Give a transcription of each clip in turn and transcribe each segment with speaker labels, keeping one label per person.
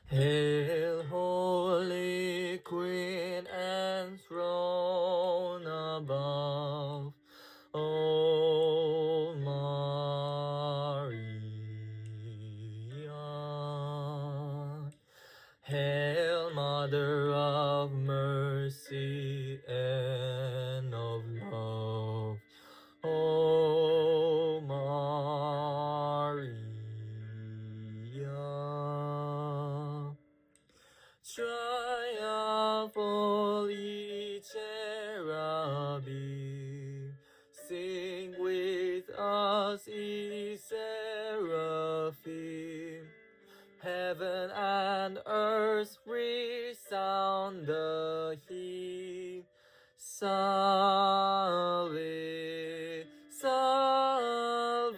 Speaker 1: Hail, Holy Queen enthroned above, O Maria. Hail, Mother of Mercy and of Love, O Maria. Triumphal ye cherubim, sing with us, ye seraphim. Heaven and earth resound the hymn. Salve, salve,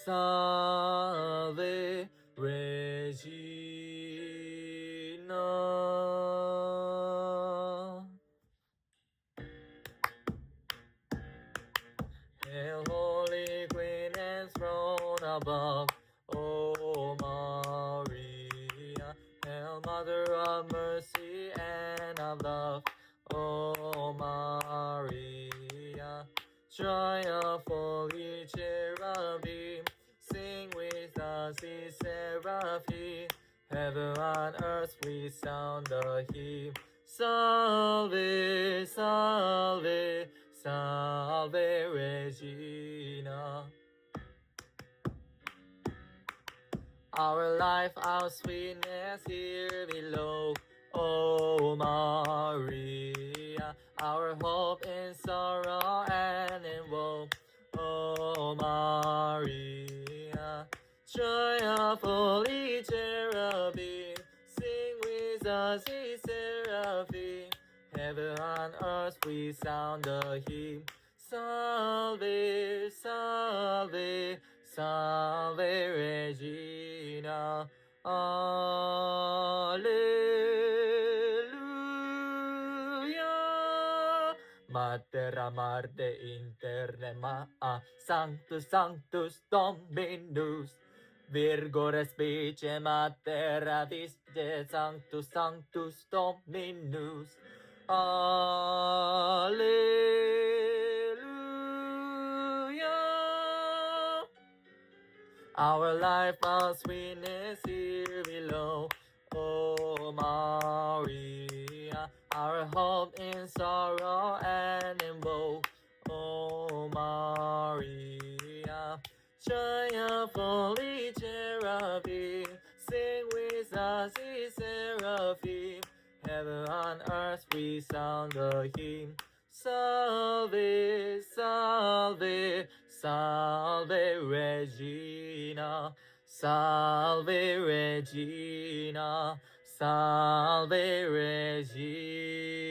Speaker 1: salve, Regina. Hail, Holy Queen enthroned above, O Maria. Hail, Mother of Mercy and of Love, O Maria. Triumphal ye cherubim, sing with us, ye seraphim. Heaven and earth resound the hymn. Salve, salve, salve Regina. Our life, our sweetness here below, O Maria. Our hope in sorrow and in woe, O Maria. Triumphal ye cherubim, sing with us, ye seraphim. Heaven and earth resound the hymn. Salve, salve, salve Regina. Alleluia. Mater amarte interne Sanctus, Sanctus Dominus. Virgo respice mater aviste, Sanctus, Sanctus Dominus. Alleluia. Our life, our sweetness here below, O Maria. Our hope in sorrow and in woe, O Maria. Triumphal ye cherubim, sing with us, ye seraphim. Heaven and earth resound the hymn. Salve, salve, salve Regina. Salve Regina. Salve Regina.